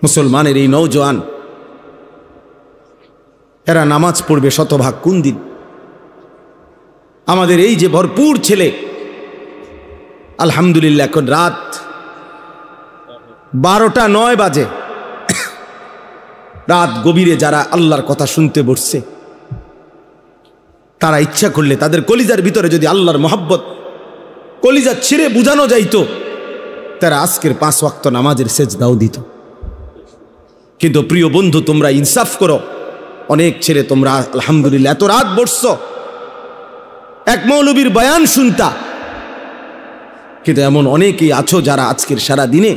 মুসলমানের এই নওজোয়ান এরা নামাজ পড়বে শতভাগ কোন দিন? আমাদের এই যে ভরপুর ছেলে, আলহামদুলিল্লাহ এখন রাত 12টা 9 বাজে, রাত গভীরে যারা আল্লাহর কথা শুনতে বসছে, তারা ইচ্ছা করলে তাদের কলিজার ভিতরে যদি আল্লাহর মহব্বত কলিজা ছিঁড়ে বুঝানো যাইতো, তারা আজকের 5 ওয়াক্ত নামাজের সেজদাও দিত। কিন্তু প্রিয় বন্ধু, তোমরা ইনসাফ করো, অনেক ছেলে তোমরা আলহামদুলিল্লাহ এত রাত বসছ এক মৌলবীর বয়ান শুনতা, কিন্তু এমন অনেকেই আছো যারা আজকের সারা দিনে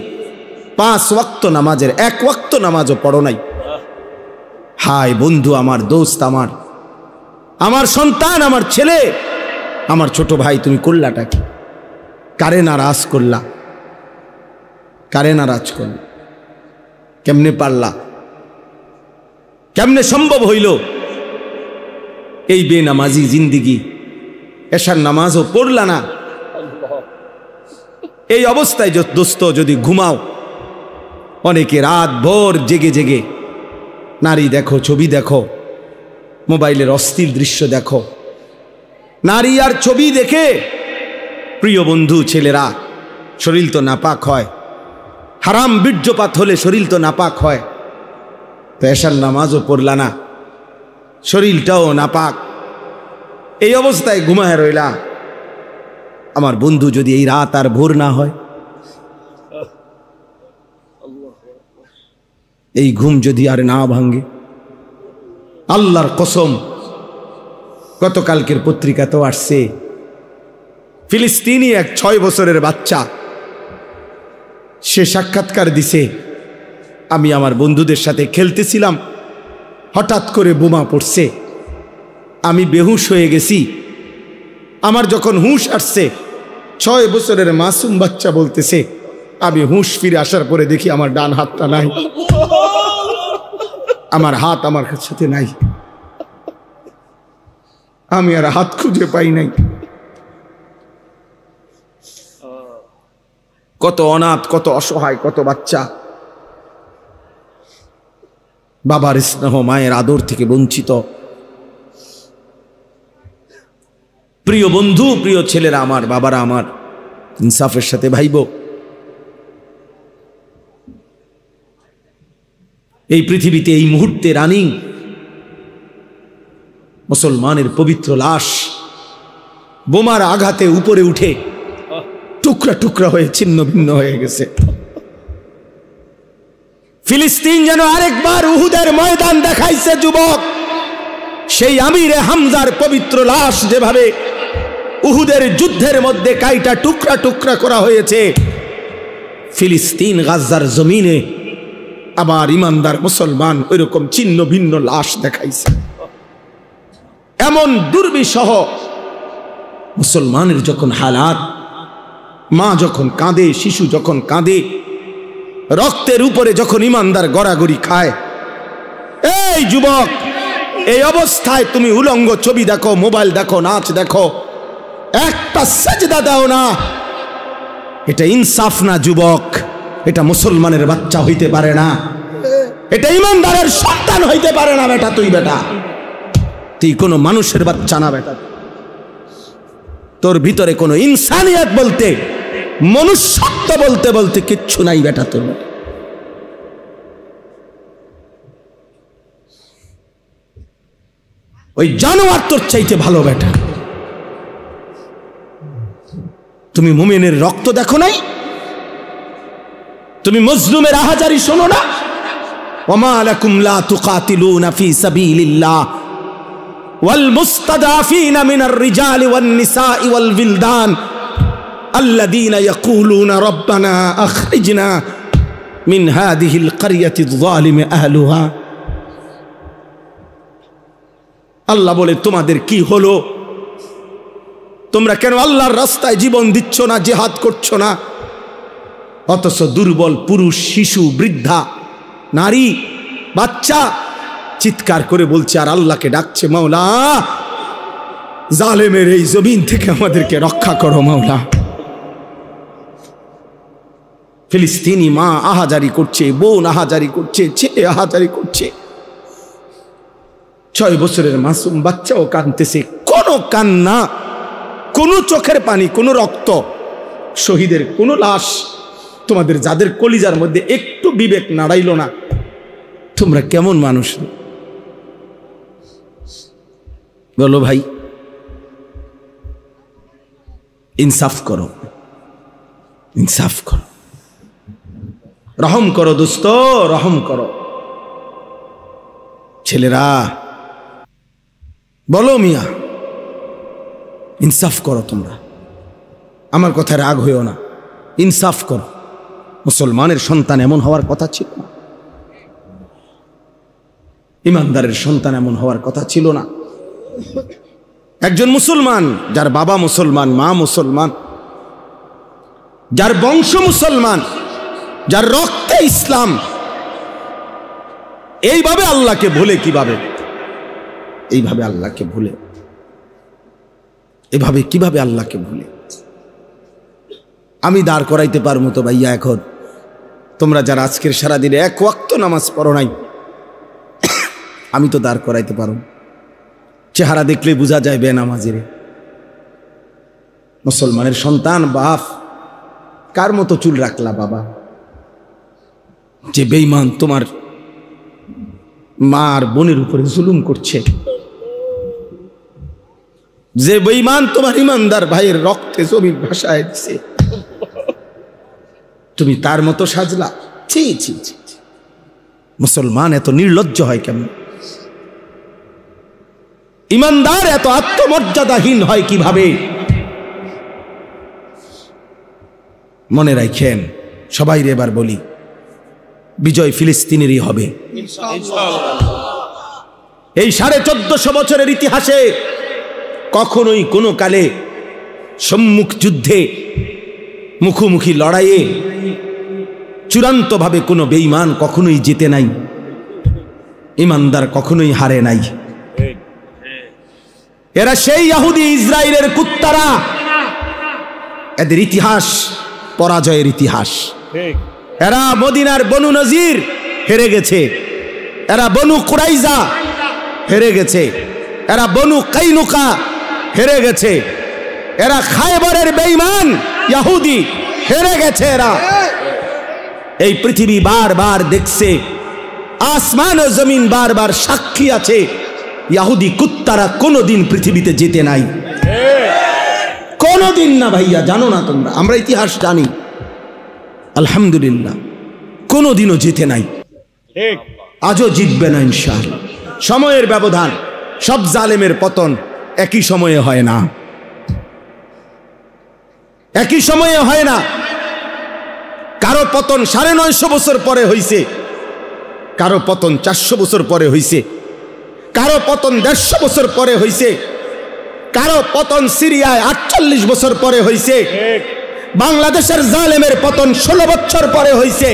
5 ওয়াক্ত নামাজের 1 ওয়াক্ত নামাজও পড়ো নাই। হায় বন্ধু, আমার দোস্ত, আমার সন্তান, আমার ছেলে, আমার ছোট ভাই, তুমি করলাটা কি? কারে নারাজ করলা? কারে নারাজ করলা? কেমনে পারলা? কেমনে সম্ভব হইল এই বেনামাজি জিন্দিগি? এশার নামাজও পড়লা না, এই অবস্থায় দোস্ত যদি ঘুমাও, অনেকে রাত ভোর জেগে জেগে নারী দেখো, ছবি দেখো, মোবাইলের অশ্লীল দৃশ্য দেখো, নারী আর ছবি দেখে প্রিয় বন্ধু ছেলেরা শরীর তো নাপাক হয়, হারাম বীর্যপাত হলে শরীর তো নাপাক হয়। তো এশার নামাজও পড়লা না, শরীরটাও নাপাক, এই অবস্থায় ঘুমায় রইলা। আমার বন্ধু, যদি এই রাত আর ভোর না হয়, এই ঘুম যদি আর না ভাঙে, আল্লাহর কসম, গতকালকের পত্রিকা তো আসছে, ফিলিস্তিনি এক 6 বছরের বাচ্চা, সে সাক্ষাৎকার দিছে, আমি আমার বন্ধুদের সাথে খেলতেছিলাম, হঠাৎ করে বোমা পড়ছে, আমি বেহুশ হয়ে গেছি। আমার যখন হুঁশ আসছে, 6 বছরের মাসুম বাচ্চা বলতেছে, আমি হুঁশ ফিরে আসার পরে দেখি আমার ডান হাতটা নাই, আমার হাত আমার সাথে নাই, আমি আর হাত খুঁজে পাই নাই। কত অনাথ, কত অসহায়, কত বাচ্চা বাবার স্নেহ, মায়ের আদর থেকে বঞ্চিত। প্রিয় বন্ধু, প্রিয় ছেলেরা আমার, বাবারা আমার, ইনসাফের সাথে ভাইব। এই পৃথিবীতে এই মুহূর্তে রানিং মুসলমানের পবিত্র লাশ বোমার আঘাতে উপরে উঠে টুকরা টুকরা হয়ে ছিন্ন ভিন্ন হয়ে গেছে। ফিলিস্তিন যেন আরেকবার উহুদের ময়দান দেখাইছে যুবক। সেই আমিরে হামজার পবিত্র লাশ যেভাবে উহুদের যুদ্ধের মধ্যে কাইটা টুকরা টুকরা করা হয়েছে, ফিলিস্তিন গাজার জমিনে আবার ইমানদার মুসলমান ওইরকম ছিন্ন ভিন্ন লাশ দেখাইছে। এমন দুর্বিষহ মুসলমানের যখন হালাত, মা যখন কাঁদে, শিশু যখন কাঁদে, রক্তের উপরে যখন ইমানদার গড়াগড়ি খায়, এই যুবক, এই অবস্থায় তুমি উলঙ্গ ছবি দেখো, মোবাইল দেখো, নাচ দেখো, একটা সেজদা দাও না, এটা ইনসাফ না যুবক, এটা মুসলমানের বাচ্চা হইতে পারে না, এটা ইমানদারের সন্তান হইতে পারে না। বেটা তুই, বেটা তুই কোনো মানুষের বাচ্চা না, বেটা তোর ভিতরে কোনো ইনসানিয়ত বলতে, মনুষ্যত্ব বলতে বলতে কিচ্ছু নাই বেটা তোর। ওই জানোয়ার তোর চাইতে ভালো বেটা। তুমি মুমিনের রক্ত দেখো নাই? তুমি মজলুমের আহাজারি শোনো না? ওমা লাকুম লা তুকাতিলুনা ফি সাবিলিল্লাহ ওয়াল মুস্তাদাফিনা মিনার রিজালি ওয়ান নিসাই ওয়াল বিলদান আল্লাযীনা ইয়াকুলুনা রাব্বানা আখরিজনা মিন হাযিহিল ক্বরিয়াতিয যালিমি আহলুহা। আল্লাহ বলে, তোমাদের কি হলো? তোমরা কেন আল্লাহর রাস্তায় জীবন দিচ্ছ না, জিহাদ করছো না? অথচ দুর্বল পুরুষ, শিশু, বৃদ্ধা, নারী, বাচ্চা চিৎকার করে বলছে আর আল্লাহকে ডাকছে, মাওলা জালেমের এই জমিন থেকে আমাদেরকে রক্ষা করো মাওলা। ফিলিস্তিনি মা আহাজারি করছে, বোন আহাজারি করছে, ছেলে আহাজারি করছে, 6 বছরের মাসুম বাচ্চাও কাঁদতেছে। কোনো কান্না, কোনো চোখের পানি, কোনো রক্ত, শহীদের কোনো লাশ, তোমাদের যাদের কলিজার মধ্যে একটু বিবেক নাড়াইল না, তোমরা কেমন মানুষ বলো ভাই? ইনসাফ করো, ইনসাফ করো, রহম করো দোস্ত, রহম করো। ছেলেরা বলো মিয়া, ইনসাফ করো তোমরা, আমার কথায় রাগ হইও না, ইনসাফ করো। মুসলমানের সন্তান এমন হওয়ার কথা ছিল না, ইমানদারের সন্তান এমন হওয়ার কথা ছিল না। একজন মুসলমান, যার বাবা মুসলমান, মা মুসলমান, যার বংশ মুসলমান, যার রক্তে ইসলাম, এইভাবে আল্লাহকে ভুলে কিভাবে? এইভাবে আল্লাহকে ভুলে, এভাবে কিভাবে আল্লাহকে ভুলে? আমি দাঁড় করাইতে পারবো তো ভাইয়া এখন? তোমরা যারা আজকের সারাদিনে 1 ওয়াক্ত নামাজ পড়ো নাই, আমি তো দাঁড় করাইতে পারবো। চেহারা দেখলে বোঝা যায় বেনামাজিরে। মুসলমানের সন্তান, বাপ, কার মতো চুল রাখলা বাবা? যে বেঈমান তোমার মা আর বোনের উপরে জুলুম করছে, যে বেঈমান তোমার ইমানদার ভাইয়ের রক্তে জমির ভাষায় দিছে, তুমি তার মতো সাজলা? ছি ছি ছি। মুসলমান এত নির্লজ্জ হয় কেমন? ইমানদার এত আত্মমর্যাদাহীন হয় কিভাবে? মনে রাখেন, সবাই এবার বলি, বিজয় ফিলিস্তিনেরই হবে এই 1450 বছরের ইতিহাসে। কখনোই কোনো কালে সম্মুখ যুদ্ধে, মুখোমুখি লড়াইয়ে চূড়ান্তভাবে কোনো বেঈমান কখনোই জিতে নাই, ইমানদার কখনোই হারে নাই। এরা সেই ইহুদি ইসরায়েলের কুত্তারা, এদের ইতিহাস পরাজয়ের ইতিহাস। এরা মদিনার বনু নজির হেরে গেছে, এরা বনু কুরাইজা হেরে গেছে, এরা বনু কাইনুকা হেরে গেছে, এরা খায়বরের বেঈমান ইহুদি হেরে গেছে। এরা এই পৃথিবী বারবার দেখছে, আসমান ও জমিন বারবার সাক্ষী আছে, ইহুদি কুত্তারা কোনোদিন পৃথিবীতে জিতে নাই, কোনোদিন না ভাইয়া। জানো না তোমরা? আমরা ইতিহাস জানি, আলহামদুলিল্লাহ, কোনোদিনও জিতে নাই, আজও জিতবে না ইনশাআল্লাহ। সময়ের ব্যবধান, সব জালেমের পতন একই সময়ে হয় না, একই সময়ে হয় না। কারো পতন 950 বছর পরে হইছে, কারো পতন 400 বছর পরে হইছে, কারো পতন 150 বছর পরে হইছে, কারো পতন সিরিয়ায় 48 বছর পরে হইছে, বাংলাদেশের জালেমের পতন 16 বছর পরে হইছে।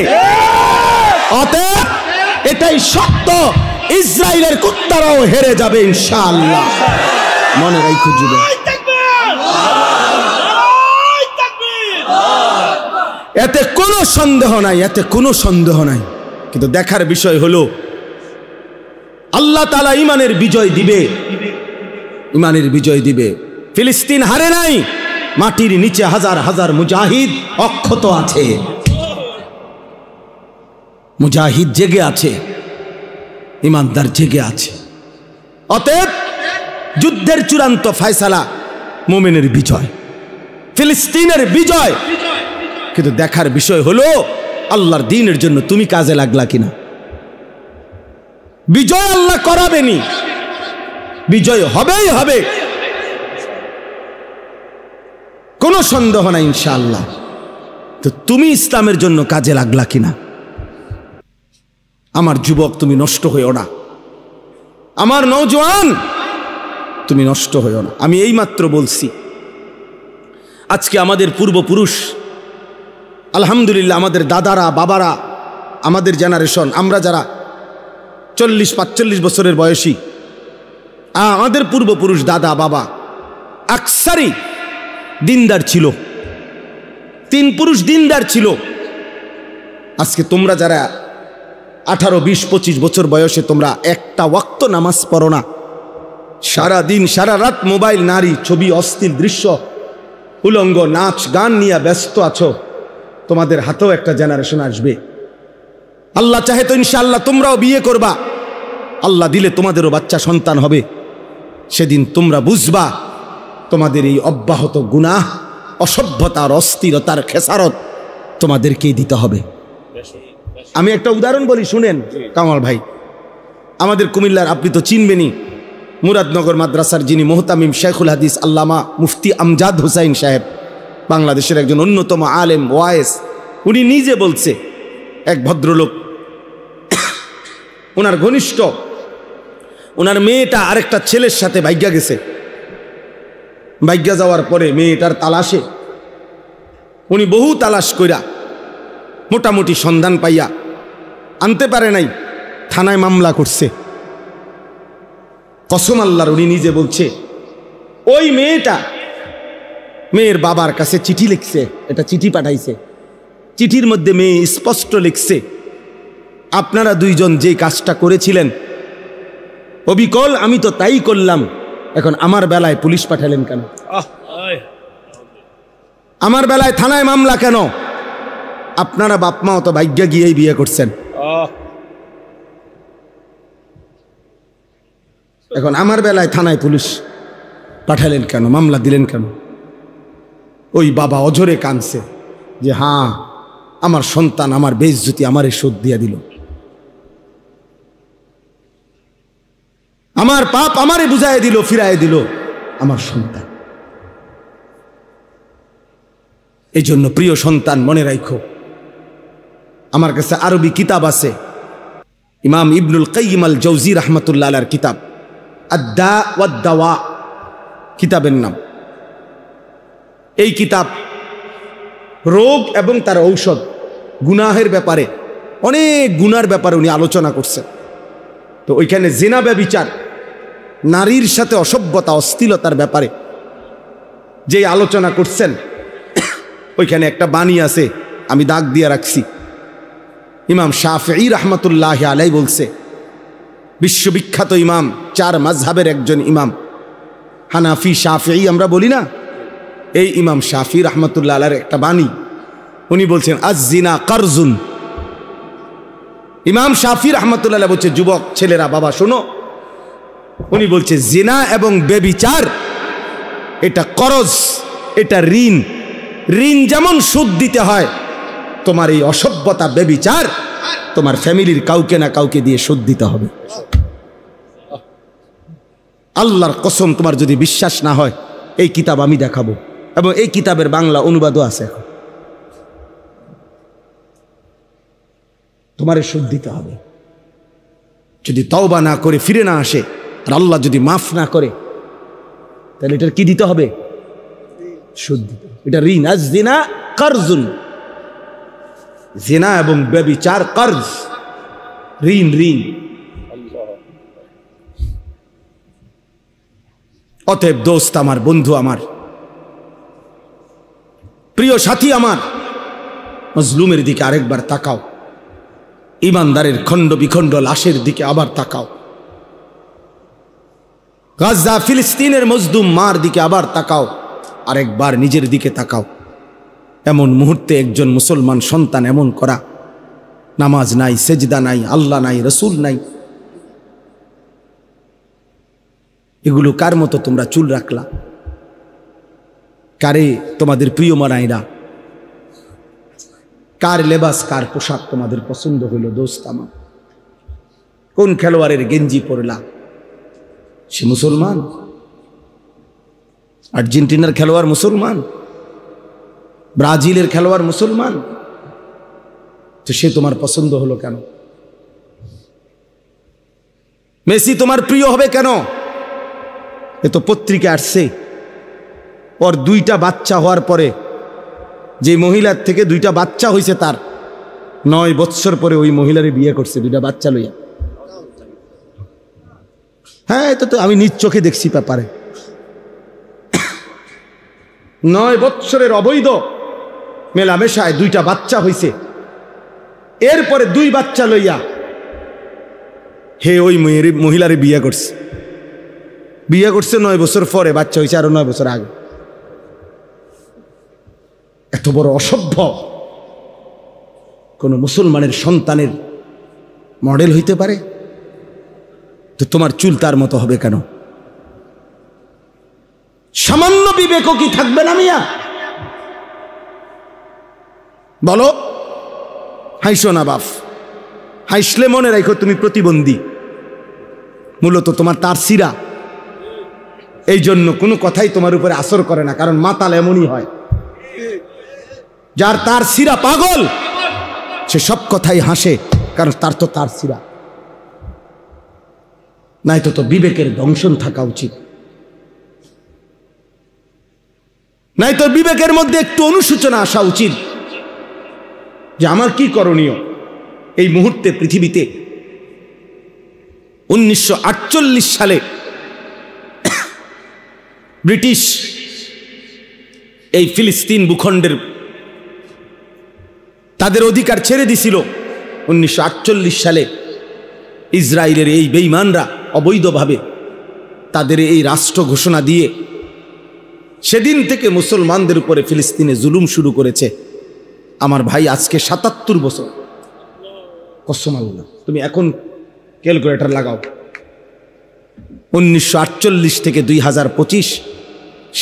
অতএব এটাই সত্য, ইসরায়েলের কুত্তারাও হেরে যাবে ইনশাআল্লাহ। মনে রাখো যুবক, এতে কোনো সন্দেহ নাই, এতে কোনো সন্দেহ নাই। কিন্তু দেখার বিষয় হলো, আল্লাহ তাআলা ঈমানের বিজয় দিবে, ঈমানের বিজয় দিবে। ফিলিস্তিন হারে নাই, মাটির নিচে হাজার হাজার মুজাহিদ অক্ষত আছে, মুজাহিদ জেগে আছে, ঈমানদার জেগে আছে। অতএব যুদ্ধের চূড়ান্ত ফয়সালা মুমিনের বিজয়, ফিলিস্তিনের বিজয়। কিন্তু দেখার বিষয় হলো, আল্লাহর দ্বীনের জন্য তুমি কাজে লাগলা কিনা। বিজয় আল্লাহ করাবেনি, বিজয় হবেই হবে, কোনো সন্দেহ নাই ইনশাআল্লাহ। তো তুমি ইসলামের জন্য কাজে লাগলা কিনা? আমার যুবক, তুমি নষ্ট হইও না, আমার নওজোয়ান তুমি নষ্ট হইও না। আমি এইমাত্র বলছি, আজকে আমাদের পূর্বপুরুষ, আলহামদুলিল্লাহ, আমাদের দাদারা, বাবারা, আমাদের জেনারেশন, আমরা যারা 40-45 বছরের বয়সী, আমাদের পূর্বপুরুষ, দাদা, বাবা আকসারই দিনদার ছিল, 3 পুরুষ দিনদার ছিল, আজকে তোমরা যারা 18, 20, 25 বছর বয়সে তোমরা একটা ওয়াক্ত নামাজ পড়ো না, সারা দিন সারা রাত মোবাইল, নারী, ছবি, অশ্লীল দৃশ্য, উলঙ্গ নাচ গান নিয়ে ব্যস্ত আছো, তোমাদের হাতেও একটা জেনারেশন আসবে। আল্লাহ চাহে তো ইনশাআল্লাহ তোমরাও বিয়ে করবা, আল্লাহ দিলে তোমাদেরও বাচ্চা সন্তান হবে। সেদিন তোমরা বুঝবা তোমাদের এই অব্যাহত গুনাহ, অসভ্যতার, অস্থিরতার খেসারত তোমাদেরকেই দিতে হবে। আমি একটা উদাহরণ বলি, শুনেন কামাল ভাই। আমাদের কুমিল্লার, আপনি তো চিনবেনই, মুরাদনগর মাদ্রাসার যিনি মোহতামিম শেখুল হাদিস আল্লামা মুফতি আমজাদ হুসাইন সাহেব, বাংলাদেশের একজন অন্যতম আলেম ওয়ায়েস, উনি নিজে বলছে, এক ভদ্রলোক, ওনার ঘনিষ্ঠ, ওনার মেয়েটা আরেকটা ছেলের সাথে ভাগ্যা গেছে। ভাগ্যা যাওয়ার পরে মেয়েটার তালাশে উনি বহু তালাশ কইরা মোটামুটি সন্ধান পাইয়া আনতে পারে নাই, থানায় মামলা করছে। কসম আল্লাহর, উনি নিজে বলছে ওই মেয়েটা মেয়ের বাবার কাছে চিঠি লিখছে, এটা চিঠি পাঠাইছে। চিঠির মধ্যে মেয়ে স্পষ্ট লিখছে, আপনারা দুইজন যে কাজটা করেছিলেন অবিকল আমি তো তাই করলাম, এখন আমার বেলায় পুলিশ পাঠালেন কেন? আমার বেলায় থানায় মামলা কেন? আপনারা বাপ মাও তো ভাগ্যা গিয়েই বিয়ে করছেন, এখন আমার বেলায় থানায় পুলিশ পাঠালেন কেন, মামলা দিলেন কেন? ওই বাবা অঝরে কাঁদছে যে হ্যাঁ, আমার সন্তান আমার বেইজ্জতি আমারে শোধ দিয়া দিল, আমার পাপ আমারে বুঝাই দিল, ফিরাই দিল আমার সন্তান। এই জন্য প্রিয় সন্তান, মনে রাখো, আমার কাছে আরবি কিতাব আছে, ইমাম ইবনুল কাইয়িম আল জাওজি রাহমাতুল্লাহ আলাইহির কিতাব আদ-দা ওয়াদ-দাওয়া কিতাবের নাম। এই কিতাব রোগ এবং তার ঔষধ, গুনাহের ব্যাপারে, অনেক গুনার ব্যাপারে উনি আলোচনা করছেন। তো ওইখানে জিনা, ব্যভিচার, নারীর সাথে অসভ্যতা, অশ্লীলতার ব্যাপারে যে আলোচনা করছেন, ওইখানে একটা বাণী আছে, আমি দাগ দিয়ে রাখছি। ইমাম শাফিঈ রাহমাতুল্লাহি আলাইহি বলছে, বিশ্ববিখ্যাত ইমাম, 4 মাযহাবের একজন ইমাম, হানাফি শাফিঈ আমরা বলি না, এই ইমাম শাফিঈ রাহমাতুল্লাহ আলাইহির একটা বাণী, উনি বলছেন আজ-জিনা কারজুন। ইমাম শাফিঈ রাহমাতুল্লাহ আলাইহি বলছে, যুবক ছেলেরা বাবা শোনো, উনি বলছে জিনা এবং ব্যভিচার এটা করজ, এটা ঋণ। ঋণ যেমন সুদ দিতে হয়, তোমার এই অসভ্যতা, ব্যভিচার তোমার ফ্যামিলির কাউকে না কাউকে দিয়ে সুদ দিতে হবে। আল্লাহর কসম, তোমার যদি বিশ্বাস না হয়, এই কিতাব আমি দেখাবো, এবং এই কিতাবের বাংলা অনুবাদও আছে। এখন তোমারে সুদ দিতে হবে। যদি তওবা না করে ফিরে না আসে, আর আল্লাহ যদি মাফ না করে, তাহলে এটার কি দিতে হবে? সুদ দিতে হবে। এটা ঋণ। আজ-জিনা কারজুন, জিনা এবং ব্যভিচার কর্জ, ঋণ, ঋণ। অতএব দোস্ত আমার, বন্ধু আমার, প্রিয় সাথী আমার, মজলুমের দিকে আরেকবার তাকাও, ইমানদারের খণ্ড বিখণ্ড লাশের দিকে আবার তাকাও, গাজা ফিলিস্তিনের মজলুম মার দিকে আবার তাকাও, আরেকবার নিজের দিকে তাকাও। এমন মুহূর্তে একজন মুসলমান সন্তান এমন করা, নামাজ নাই, সেজদা নাই, আল্লাহ নাই, রসুল নাই, এগুলো কার মতো তোমরা চুল রাখলা? কারে তোমাদের প্রিয় মানাইরা? কার লেবাস, কার পোশাক তোমাদের পছন্দ হইল? দোস্ত আমার, কোন খেলোয়াড়ের গেঞ্জি পরলা? সে মুসলমান? আর্জেন্টিনার খেলোয়াড় মুসলমান, ব্রাজিলের খেলোয়াড় মুসলমান, তো সে তোমার পছন্দ হলো কেন? মেসি তোমার প্রিয় হবে কেন? এ তো পত্রিকা আসছে, ওর 2টা বাচ্চা হওয়ার পরে, যে মহিলার থেকে 2টা বাচ্চা হয়েছে, তার 9 বৎসর পরে ওই মহিলারে বিয়ে করছে 2টা বাচ্চা লইয়া। হ্যাঁ, এটা তো আমি নিজ চোখে দেখছি ব্যাপারে। 9 বৎসরের অবৈধ মেলামেশায় 2টা বাচ্চা হয়েছে, এরপরে 2 বাচ্চা লইয়া হে ওই মহিলারে বিয়ে করছে। 9 বছর পরে, বাচ্চা হয়েছে আরো 9 বছর আগে। এত বড় অসভ্য কোন মুসলমানের সন্তানের মডেল হইতে পারে? তো তোমার চুল তার মতো হবে কেন? সামান্য বিবেকও কি থাকবে না মিয়া? বলো। হাইসো না বাপ, হাইসলে মনে রাখো তুমি প্রতিবন্ধী, মূলত তোমার তার সিরা। এই জন্য কোনো কথাই তোমার উপরে আসর করে না, কারণ মাতাল এমনই হয়, যার তার সিরা পাগল সে সব কথাই হাসে, কারণ তার তো তার সিরা নাই। তো বিবেকের দংশন থাকা উচিত, নাই তো বিবেকের মধ্যে একটু অনুশোচনা আসা উচিত যে আমার কি করণীয় এই মুহূর্তে পৃথিবীতে। 1948 সালে ব্রিটিশ এই ফিলিস্তিন ভূখণ্ডের তাদের অধিকার ছেড়ে দিছিল। 1948 সালে ইসরায়েলের এই বেঈমানরা অবৈধভাবে তাদের এই রাষ্ট্র ঘোষণা দিয়ে সেদিন থেকে মুসলমানদের উপরে ফিলিস্তিনে জুলুম শুরু করেছে। আমার ভাই আজকে 77 বছর। কসম আল্লাহ, তুমি এখন ক্যালকুলেটর লাগাও, 1948 থেকে 2025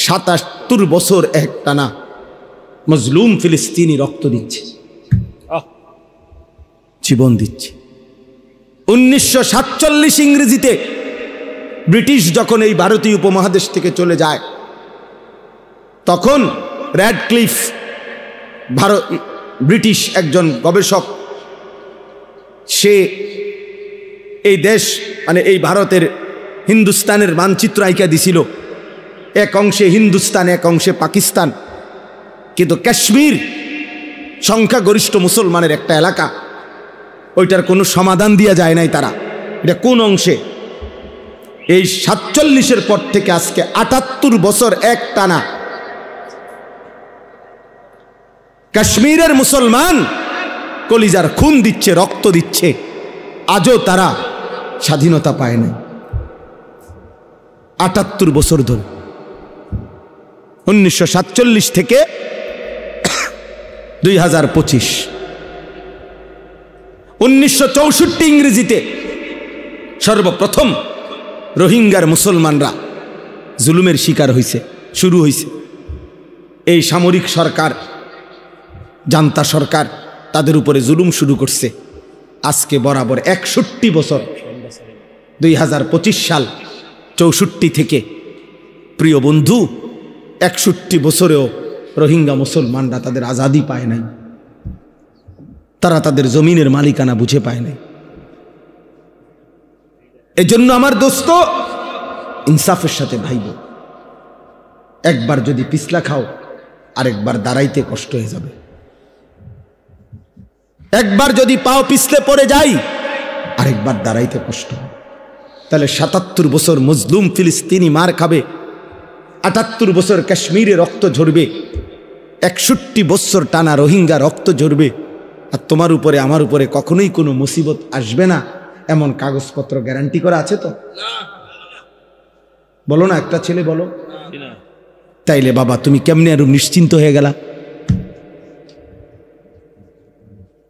77 বছর এক টানা মজলুম ফিলিস্তিনি রক্ত দিচ্ছে, জীবন দিচ্ছে। 1947 ইংরেজিতে ব্রিটিশ যখন এই ভারতীয় উপমহাদেশ থেকে চলে যায়, তখন র্যাডক্লিফ ব্রিটিশ একজন গবেষক, সে এই দেশ মানে এই ভারতের হিন্দুস্তানের মানচিত্র আঁকা দিছিল। এক অংশে হিন্দুস্তান, এক অংশে পাকিস্তান, কিন্তু কাশ্মীর সংখ্যাগরিষ্ঠ মুসলমানের একটা এলাকা, ওইটার কোনো সমাধান দিয়া যায় নাই তারা, এটা কোন অংশে। এই 47-এর পর থেকে আজকে 78 বছর এক টানা কাশ্মীরের মুসলমান কলিজার খুন দিচ্ছে, রক্ত দিচ্ছে, আজও তারা স্বাধীনতা পায় নাই। 78 বছর ধরে, 1947 থেকে 2025। 1964 ইংরেজিতে সর্বপ্রথম রোহিঙ্গার মুসলমানরা জুলুমের শিকার হয়েছে, শুরু হয়েছে। এই সামরিক সরকার, জান্তা সরকার তাদের উপরে জুলুম শুরু করছে। আজকে বরাবর 61 বছর, 2025 সাল 64 থেকে, প্রিয় বন্ধু, 61 বছরেও রোহিঙ্গা মুসলমানরা তাদের আজাদি পায় নাই, তারা তাদের জমিনের মালিকানা বুঝে পায় নাই। এজন্য আমার দোস্ত, ইনসাফের সাথে ভাইব। একবার যদি পিছলা খাও, আরেকবার দাঁড়াইতে কষ্ট হয়ে যাবে। একবার যদি পাও পিছলে পড়ে যাই, আরেকবার দাঁড়াইতে কষ্ট। তাহলে 77 বছর মজলুম ফিলিস্তিনি মার খাবে, 78 বছর কাশ্মীরে রক্ত ঝরবে, 61 বছর টানা রোহিঙ্গা রক্ত ঝরবে, আর তোমার উপরে আমার উপরে কখনোই কোনো মুসিবত আসবে না, এমন কাগজপত্র গ্যারান্টি করা আছে তো? বলো না, একটা ছেলে বলো। তাইলে বাবা তুমি কেমনে আরো নিশ্চিন্ত হয়ে গেলা?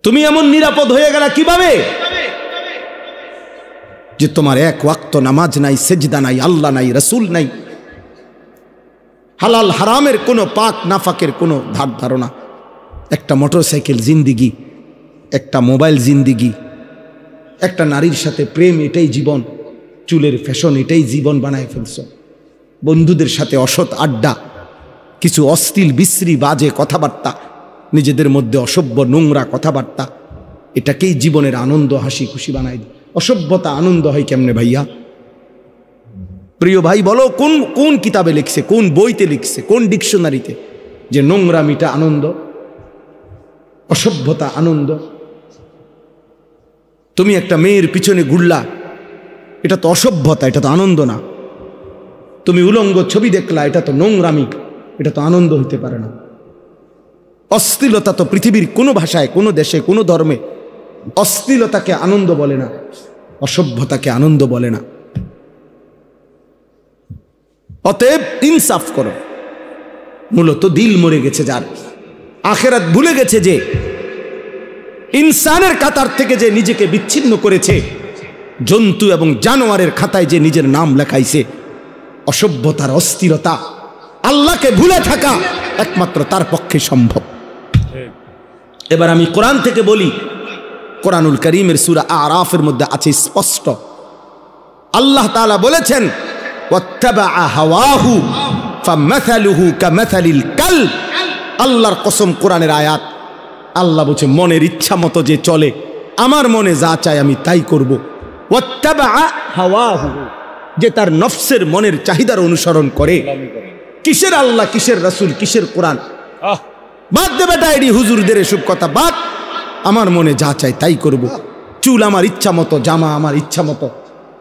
তুমি এমন নিরাপদ হয়ে গেলা কিভাবে যে তোমার এক ওয়াক্ত নামাজ নাই, সেজদা নাই, আল্লাহ নাই, রসুল নাই, হালাল হারামের কোনো পাক নাফাকের কোনো ধার ধারণা, একটা মোটরসাইকেল জিন্দিগি, একটা মোবাইল জিন্দিগি, একটা নারীর সাথে প্রেম, এটাই জীবন, চুলের ফ্যাশন, এটাই জীবন বানায় ফেলছ, বন্ধুদের সাথে অসৎ আড্ডা, কিছু অশ্লীল বিশ্রী বাজে কথাবার্তা, নিজেদের মধ্যে অসভ্য নোংরা কথাবার্তা, এটাকেই জীবনের আনন্দ, হাসি খুশি বানায়। অসভ্যতা আনন্দ হয় কেমনে ভাইয়া? প্রিয় ভাই বলো, কোন কোন কিতাবে লিখছে, কোন বইতে লিখছে, কোন ডিকশনারিতে যে নোংরামিটা আনন্দ, অসভ্যতা আনন্দ? তুমি একটা মেয়ের পিছনে ঘুরলা, এটা তো অসভ্যতা, এটা তো আনন্দ না। তুমি উলঙ্গ ছবি দেখলা, এটা তো নোংরামি, এটা তো আনন্দ হইতে পারে না। অশ্লীলতা তো পৃথিবীর কোনো ভাষায়, কোনো দেশে, কোনো ধর্মে অশ্লীলতাকে আনন্দ বলে না, অসভ্যতাকে আনন্দ বলে না। অতএব ইনসাফ করো। মূলত দিল মরে গেছে যার, আখেরাত ভুলে গেছে যে, ইনসানের কাতার থেকে যে নিজেকে বিচ্ছিন্ন করেছে, জন্তু এবং জানোয়ারের খাতায় যে নিজের নাম লেখাইছে, অসভ্যতার অস্থিরতা, আল্লাহকে ভুলে থাকা একমাত্র তার পক্ষে সম্ভব। এবার আমি কোরআন থেকে বলি, কোরআনুল কারীমের সূরা আরাফের মধ্যে আছে স্পষ্ট, আল্লাহ তাআলা বলেছেন ওয়াত্তাবাআ হাওয়াহু ফামাসালুহু কামাসালিল কালব। আল্লাহর কসম, কোরআনের আয়াত। আল্লাহ বলছে মনের ইচ্ছা মতো যে চলে, আমার মনে যা চায় আমি তাই করব। ওয়াত্তাবাআ হাওয়াহু, যে তার নফসের মনের চাহিদার অনুসরণ করে। কিসের আল্লাহ, কিসের রাসূল, কিসের কোরআন? বাদ দে বেটা এডি হুজুরদের এসব কথা বাদ। আমার মনে যা চাই তাই করব। চুল আমার ইচ্ছা মতো, জামা আমার ইচ্ছা মতো,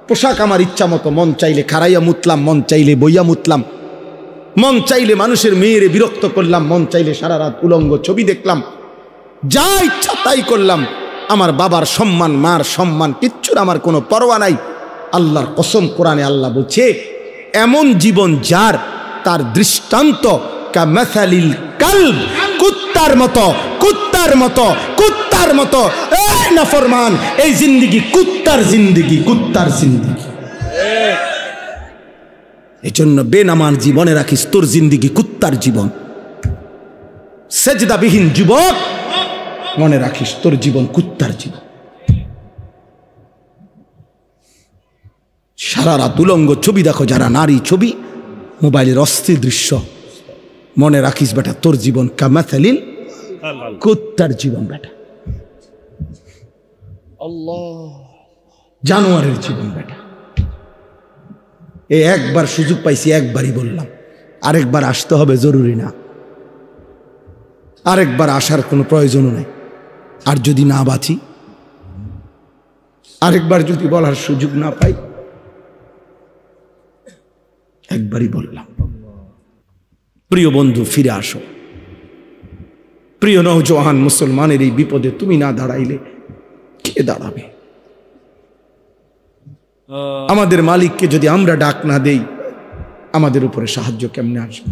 পোশাক আমার ইচ্ছা মতো, মন চাইলে খাড়াইয়া মুতলাম, মন চাইলে বইয়া মুতলাম, মন চাইলে মানুষের মেয়েরে বিরক্ত করলাম, মন চাইলে সারা রাত উলঙ্গ ছবি দেখলাম, যা ইচ্ছা তাই করলাম। আমার বাবার সম্মান, মার সম্মান, কিচ্ছুর আমার কোনো পরোয়া নাই। আল্লাহর কসম, কোরআনে আল্লাহ বলছে এমন জীবন যার, তার দৃষ্টান্ত কামাসালিল কালব, কুত্তার মতো, কুত্তার মতো, কুত্তার মতো। এই নাফরমান, এই জিন্দেগি কুত্তার জিন্দেগি, কুত্তার জিন্দেগি। এই জন্য বেনামান জীবনে রাখিস তোর জিন্দেগি কুত্তার জীবন। সেজদাবিহীন যুবক, মনে রাখিস তোর জীবন কুত্তার জীবন। সারা রাত উলঙ্গ ছবি দেখো যারা, নারী ছবি, মোবাইলের অস্থির দৃশ্য, মনে রাখিস বেটা তোর জীবন কামাসালিল কুত্তার জীবন বেটা, জানোয়ারের জীবন বেটা। এই একবার সুযোগ পাইছি, একবারই বললাম, আরেকবার আসতে হবে জরুরি না, আরেকবার আসার কোনো প্রয়োজনও নাই। আর যদি না বাঁচি, আরেকবার যদি বলার সুযোগ না পাই, একবারই বললাম। প্রিয় বন্ধু, ফিরে আসো। প্রিয় নওজওয়ান মুসলমানের এই বিপদে তুমি না দাঁড়াইলে কে দাঁড়াবে? আমাদের মালিককে যদি আমরা ডাক না দেই, আমাদের উপরে সাহায্য কেমনে আসবে?